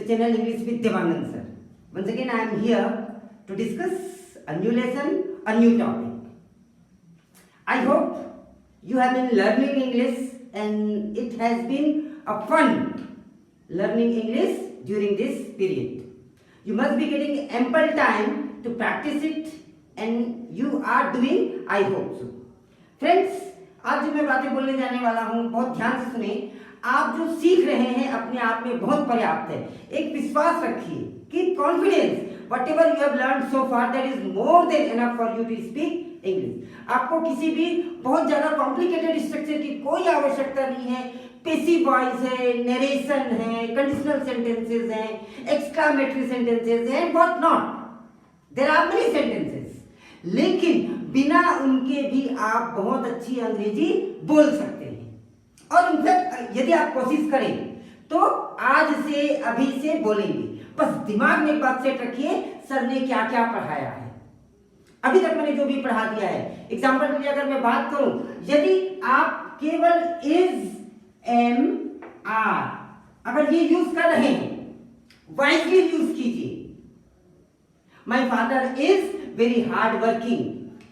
channel English with Devanand sir. Once again I am here to discuss a new lesson, a new topic. I hope you have been learning English and it has been a fun learning English during this period. You must be getting ample time to practice it and you are doing, I hope so. Friends, आज जो मैं बातें बोलने जाने वाला हूँ बहुत ध्यान से सुने. आप जो सीख रहे हैं अपने आप में बहुत पर्याप्त है. एक विश्वास रखिए, keep confidence. whatever you have learned so far, that is more than enough for you to speak English. आपको किसी भी बहुत ज्यादा कॉम्प्लिकेटेड स्ट्रक्चर की कोई आवश्यकता नहीं है. पैसिव वॉइस है, नरेशन है, कंडीशनल सेंटेंसेस हैं, एक्सक्लामेटरी सेंटेंसेस हैं, what not. There are many sentences, लेकिन बिना उनके भी आप बहुत अच्छी अंग्रेजी बोल सकते हैं. और इनफैक्ट यदि आप कोशिश करें तो आज से अभी से बोलेंगे. बस दिमाग में एक बात सेट रखिए, सर ने क्या क्या पढ़ाया है. अभी तक मैंने जो भी पढ़ा दिया है, एग्जांपल के लिए अगर मैं बात करूं, यदि आप केवल इज, एम, आर अगर ये यूज कर रहे हैं, वाइजली यूज कीजिए. My father is very hard working,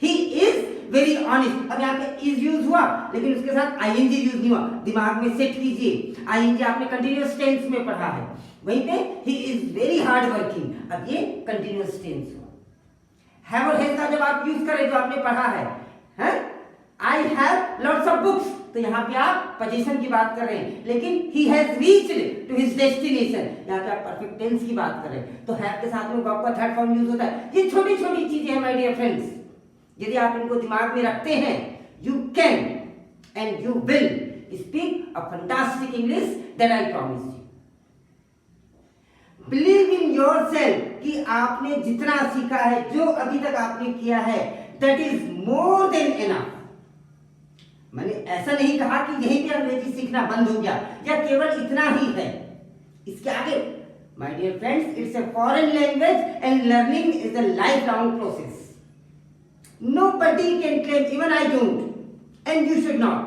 he is very honest. अब यहाँ पे इज यूज हुआ लेकिन उसके साथ आईएनजी यूज नहीं हुआ. दिमाग में सेट कीजिए, आईएनजी आपने कंटिन्यूअस टेंस में पढ़ा है, वहीं पे he is very hard working, अब ये कंटिन्यूअस टेंस हुआ. हैव और हैज का जब आप यूज करें जो आपने पढ़ा है, I have lots of books, तो यहाँ पे आप पोजीशन की बात कर रहे हैं. लेकिन he has reached to his destination, यहाँ पे आप परफेक्ट टेंस की बात कर रहे हैं. तो हैव के साथ में वर्ब का थर्ड फॉर्म यूज होता है. ये छोटी छोटी चीजें हैं माय डियर फ्रेंड्स. यदि आप इनको दिमाग में रखते हैं, you can and you will speak a fantastic English, that I promise you. Believe in yourself कि आपने जितना सीखा है, जो अभी तक आपने किया है, that is more than enough. मैंने ऐसा नहीं कहा कि यहीं पे अंग्रेजी सीखना बंद हो गया या केवल इतना ही है. इसके आगे my dear friends, it's a foreign language and learning is a life long process. Nobody can claim, even I don't, and you should not,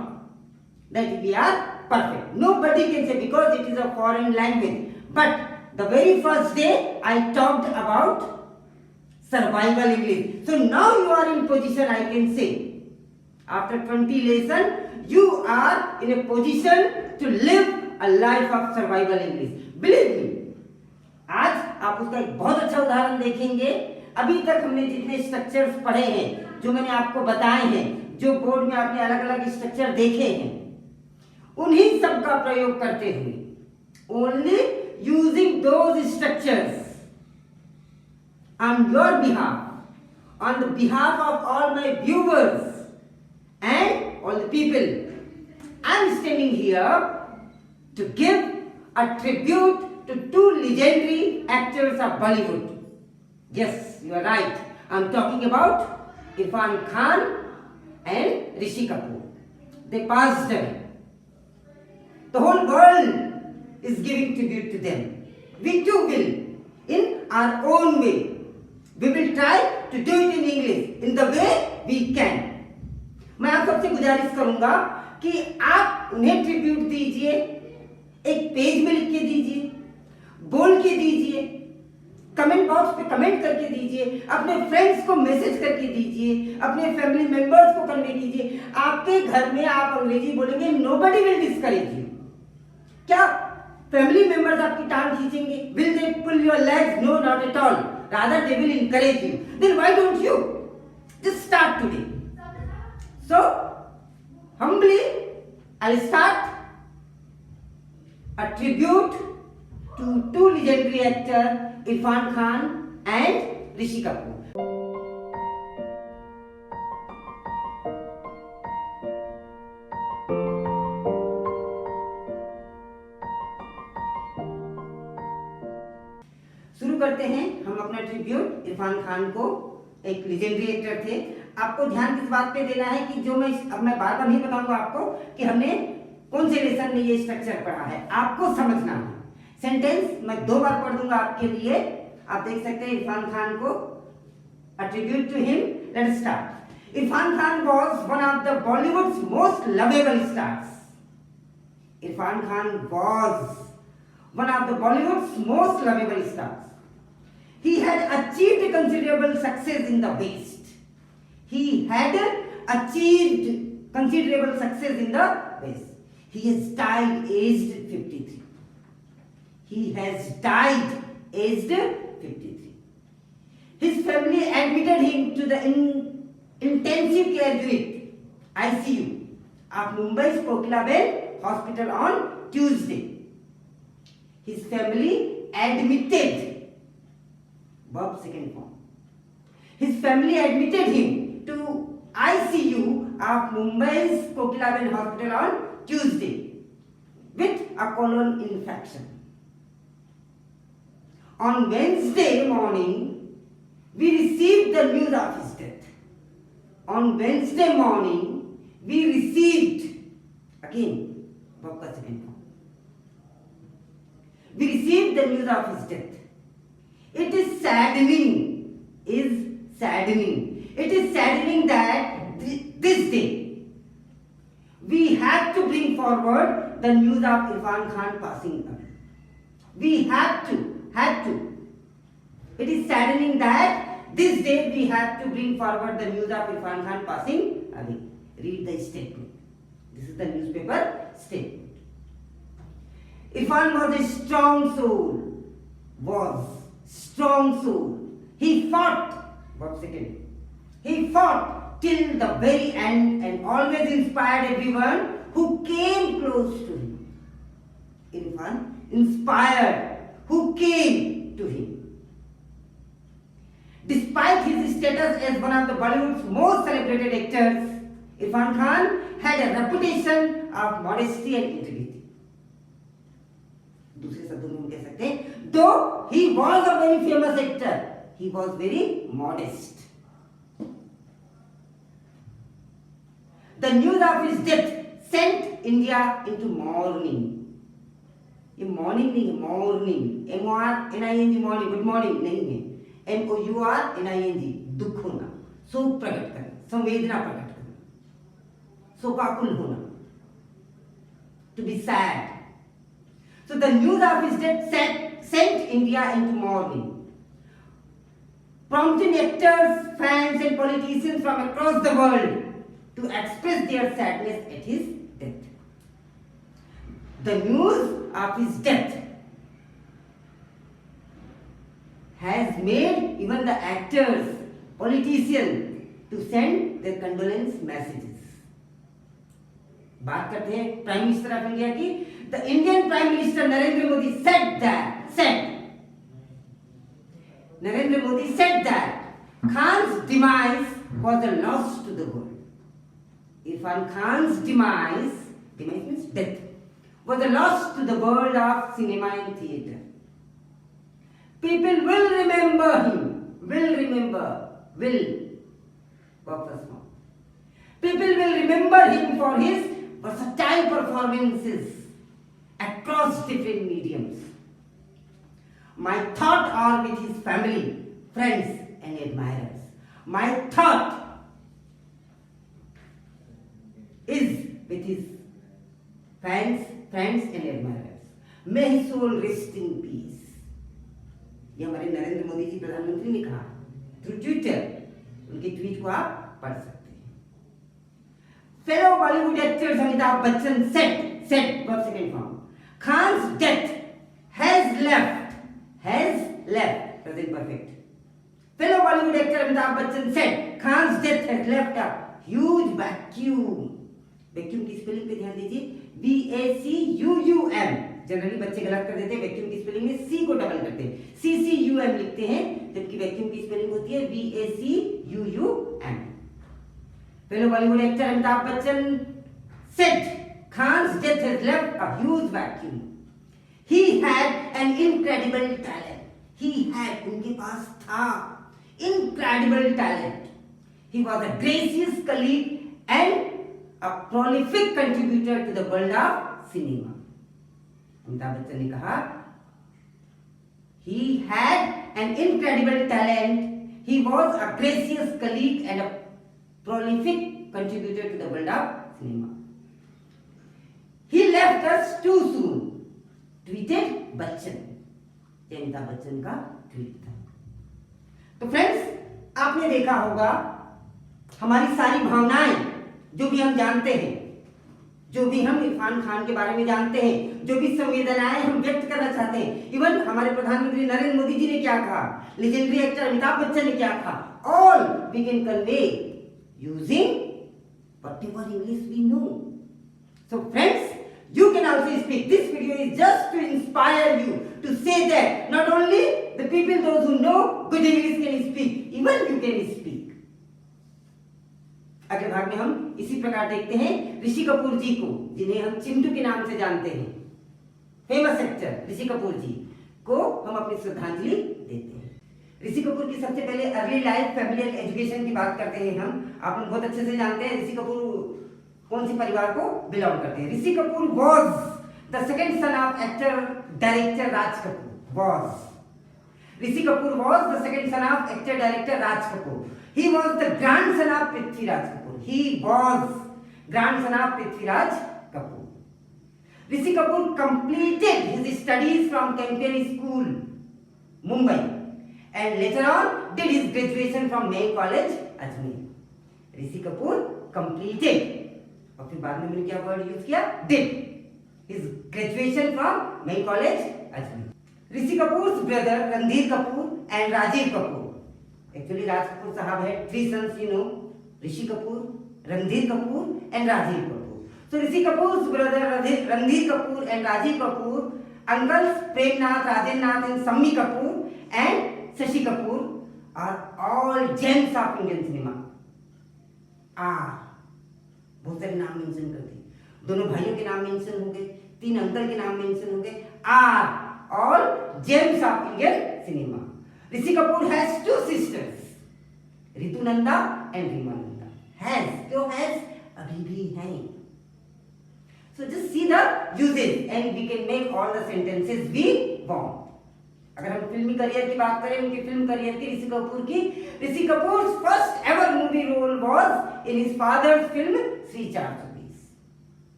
that we are perfect. Nobody can say because it is a foreign language. But the very first day I talked about survival English. So now you are in position, I can say, after 20 lessons, you are in a position to live a life of survival English. Believe me. आज आप उसका एक बहुत अच्छा उदाहरण देखेंगे. अभी तक हमने जितने स्ट्रक्चर्स पढ़े हैं, जो मैंने आपको बताए हैं, जो बोर्ड में आपने अलग अलग स्ट्रक्चर देखे हैं, उन्हीं सब का प्रयोग करते हुए, only using those structures on your behalf, on the behalf of all my viewers and all the people, I am standing here to give a tribute to two legendary actors of Bollywood. Yes, you are right. I am talking about Irfan Khan and Rishi Kapoor. They passed away. The whole world is giving tribute to them. We too will, in our own way. We will try to do it in English, in the way we can. मैं आप सबसे गुजारिश करूंगा कि आप उन्हें tribute दीजिए, एक पेज में लिख के दीजिए, बोल के दीजिए, कमेंट बॉक्स पे कमेंट करके दीजिए, अपने फ्रेंड्स को मैसेज करके दीजिए, अपने फैमिली मेंबर्स को कन्वे कीजिए. आपके घर में आप अंग्रेजी बोलेंगे, नोबडी विल डिस्करेज यू. क्या फैमिली मेंबर्स आपकी टांग खींचेंगे? Will they pull your legs? No, not at all. Rather they will encourage you. Then why don't you just start today? So humbly I'll start a tribute to two legendary actors, Irfan Khan and Rishi Kapoor. शुरू करते हैं हम अपना tribute Irfan Khan को. एक legendary actor थे. आपको ध्यान किस बात पे देना है कि जो अब मैं बार बार नहीं बताऊंगा आपको कि हमने कौन से लेसन में ये स्ट्रक्चर पढ़ा है. आपको समझना है. सेंटेंस मैं 2 बार पढ़ दूंगा आपके लिए. आप देख सकते हैं इरफान खान को, attribute to him. Let's start. Irfan Khan was one of the Bollywood's most lovable stars. Irfan Khan was one of the Bollywood's most lovable stars. He had achieved considerable success in the West. He had achieved considerable success in the West. He has died aged 53. He has died aged 53. His family admitted him to the intensive care unit ICU of Mumbai's Kokilaben Hospital on Tuesday. His family admitted, verb second form. His family admitted him to ICU of Mumbai's Kokilaben Hospital on Tuesday with a colon infection. On Wednesday morning, we received the news of his death. On Wednesday morning, we received, again, verb ka second form. We received the news of his death. It is saddening, It is saddening that this day, we have to bring forward the news of Irfan Khan passing away. We have to. It is saddening that this day we have to bring forward the news of Irfan Khan passing away. Read the statement. This is the newspaper statement. Irfan was a strong soul. He fought, verb second. He fought till the very end and always inspired everyone who came close to him. Irfan inspired who came to him. Despite his status as one of the Bollywood's most celebrated actors, Irfan Khan had a reputation of modesty and integrity. दूसरे शब्दों में हम कह सकते हैं, though he was a very famous actor, he was very modest. The news of his death sent India into mourning. ये morning नहीं है, morning, MORNING, morning, good morning नहीं है, MOURNING, दुख होना, शोक प्रकट करना, संवेदना प्रकट करना, शोकाकुल होना, to be sad. So the news of his death sent India into mourning, prompting actors, fans and politicians from across the world to express their sadness at his death. The news of his death has made even the actors, politicians to send their condolence messages. बात करते हैं prime minister of India की. The Indian Prime Minister Narendra Modi said that Khan's demise was a loss to the world. Irfan Khan's demise means death, was a loss to the world of cinema and theatre. People will remember him. People will remember him for his versatile performances across different mediums. My thought are with his family, friends and admirers. My thought is with his fans, friends and admirers. May his soul rest in peace. ये हमारे नरेंद्र मोदी जी प्रधानमंत्री ने कहा through Twitter, उनके tweet को आप पढ़ सकते हैं. Fellow Bollywood actors Amitabh Bachchan said, verb second form, Khan's death has left, present perfect. Fellow Bollywood actor Amitabh Bachchan said, Khan's death has left a huge vacuum. Vacuum की spelling पे ध्यान दीजिए, VACUUM. Generally बच्चे गलत कर देते हैं, vacuum की स्पेलिंग में सी को डबल करते हैं, CCUM लिखते हैं, जबकि वैक्यूम की स्पेलिंग होती है VACUUM. Fellow Bollywood actor Amitabh Bachchan said Khan's death has left a huge vacuum. He had an incredible talent. उनके पास था incredible talent. He was a gracious colleague and a prolific contributor to the world of cinema. Amitabh Bachchan ने कहा, he had an incredible talent. He was a gracious colleague and a prolific contributor to the world of cinema. He left us too soon. Tweet tweeted Bachchan, ये अमिताभ बच्चन का tweet था। तो friends, आपने देखा होगा हमारी सारी भावनाएं, जो भी हम जानते हैं, जो भी हम इरफान खान के बारे में जानते हैं, जो भी संवेदनाएं हम व्यक्त करना चाहते हैं, इवन हमारे प्रधानमंत्री नरेंद्र मोदी जी ने क्या कहा, लेजेंडरी एक्टर अमिताभ बच्चन ने क्या कहा, all we can convey using whatever English we know. So friends, you can also speak. This video is just to inspire you to say that not only the people, those who know good English can speak, even you can speak. अगले भाग में हम इसी प्रकार देखते हैं ऋषि कपूर जी को, जिन्हें हम चिंटू के नाम से जानते हैं, फेमस एक्टर ऋषि कपूर जी को हम अपनी श्रद्धांजलि देते हैं। ऋषि कपूर की सबसे पहले early life, family and education की बात करते हैं हम। आप लोग बहुत अच्छे से जानते हैं ऋषि कपूर कौन सी परिवार को बिलोंग करते हैं। Rishi Kapoor was the second son of actor director Raj Kapoor. Rishi Kapoor was the second son of actor director Raj Kapoor. He was the grandson of Prithviraj Kapoor. He was grandson of Prithviraj Kapoor. Rishi Kapoor completed his studies from Campion School, Mumbai, and later on did his graduation from May College, Ajmer. Rishi Kapoor completed, और फिर बाद में मैंने क्या word use किया, did his graduation from May College, Ajmer. Rishi Kapoor brother Randhir Kapoor and Rajiv Kapoor, actually Raj Kapoor sahab है, 3 sons you know, Rishi Kapoor, Randhir Kapoor and Rajiv Kapoor. So Rishi Kapoor brother Randhir Kapoor and Rajiv Kapoor, uncles Premnath, Rajendra Nath and Shammi Kapoor and Shashi Kapoor are all gems of Indian cinema. बहुत सारे नाम मेंशन कर दिए, दोनों भाइयों के नाम मेंशन हो गए, 3 अंकल के नाम मेंशन हो गए, all gems of Indian cinema. Rishi Kapoor has 2 sisters, Ritu Nanda and Rima Nanda. Has अभी भी हैं. So just see the uses and we can make all the sentences we want. अगर हम फिल्मी करियर की बात करें, उनके फिल्म करियर की, Rishi Kapoor first ever movie role was in his father's film Sri 420.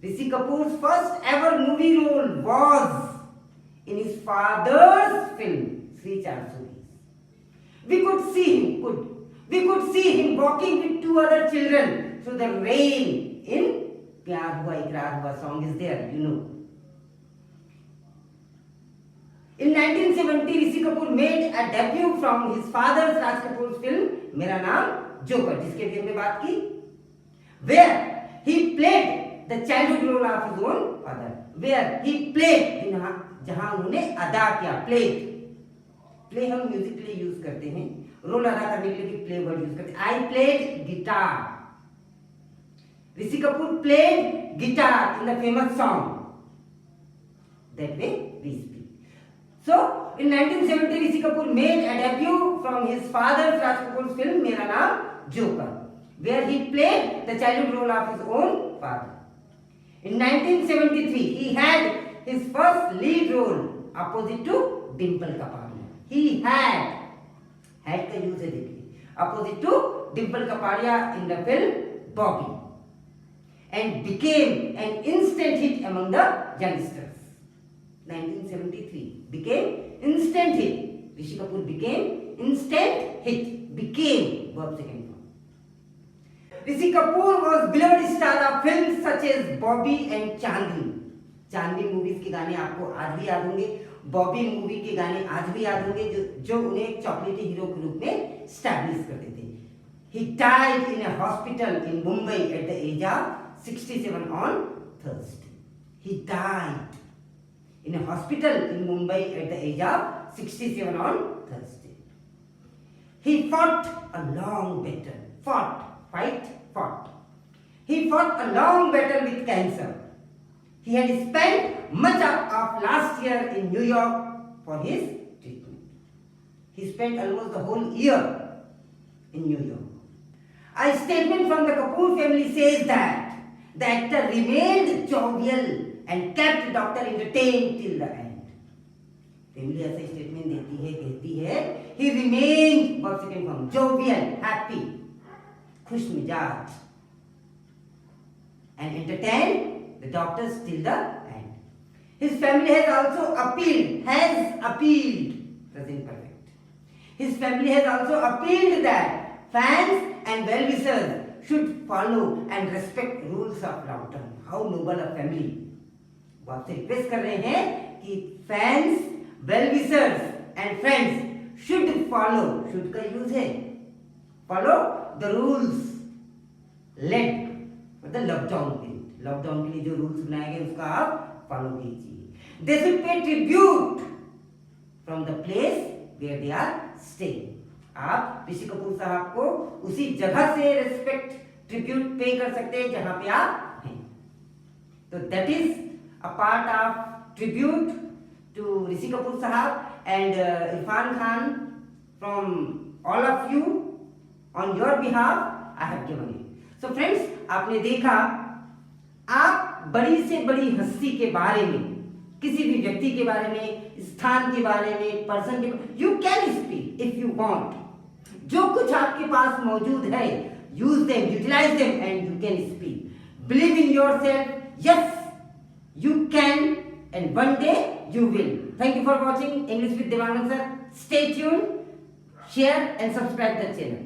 Rishi Kapoor first ever movie role was in his father's film Sri 420. We could see him walking with 2 other children through the rain in प्यार हुआ इकरार हुआ song is there, you know. In 1970 Rishi Kapoor made a debut from his father's Raj Kapoor's film मेरा Naam joker, जिसके भी हमने बात की, where he played the childhood role of his own father, where he played, जहां उन्होंने अदा किया, प्ले हम म्यूजिक के लिए यूज करते हैं, रोल अदा करने के लिए प्ले वर्ड यूज करते हैं. I played guitar, Rishi Kapoor played guitar in the famous song, that way we speak. So in 1970 Rishi Kapoor made a debut from his father Raj Kapoor film Mera Naam Joker, where he played the childhood role of his own father. In 1973 he had his first lead role opposite to Dimple Kapadia. He had का use है, देखिए, opposite to Dimple Kapadia in the film Bobby, and became an instant hit among the youngsters. 1973 became instant hit. Rishi Kapoor became instant hit. Became verb second form. Rishi Kapoor was beloved star of films such as Bobby and Chandni. Chandni movies के गाने आपको आज भी याद होंगे, Bobby movie के गाने आज भी याद होंगे, जो उन्हें एक चॉकलेटी हीरो के रूप में स्टैब्लिश करते थे. He died in a hospital in Mumbai at the age of 67 on Thursday. He died in a hospital in Mumbai at the age of 67 on Thursday. He fought a long battle. He fought a long battle with cancer. He had spent much of last year in New York for his treatment. He spent almost the whole year in New York. A statement from the Kapoor family says that the actor remained jovial and kept the doctor entertained till the end. Family ऐसा statement देती है, कहती है, he remained, verb second form, jovial, happy, खुश मिजाज, and entertained the doctors till the end. His family has also appealed, present perfect. His family has also appealed that fans and well-wishers should follow and respect rules of long term. How noble a family. वो आपसे request कर रहे हैं कि fans, well-wishers and friends should follow, should का use है, follow the rules late मतलब lockdown के लिए जो रूल्स बनाए गए उसका आप फॉलो कीजिए. They should pay tribute from the place where they are staying. आप ऋषि कपूर साहब को उसी जगह से रिस्पेक्ट ट्रिब्यूट पे कर सकते हैं जहां पे आप हैं. तो that is a part of tribute to Rishi Kapoor Sahab and Irfan Khan. From all of you, on your behalf, I have given it. So friends, आपने देखा, आप बड़ी से बड़ी हस्ती के बारे में, किसी भी व्यक्ति के बारे में, स्थान के बारे में, पर्सन के बारे में, you can speak if you want. जो कुछ आपके पास मौजूद है, use them, utilize them, and you can speak. Believe in yourself. Yes, you can, and one day you will. Thank you for watching English with Devanand sir. Stay tuned, share and subscribe the channel.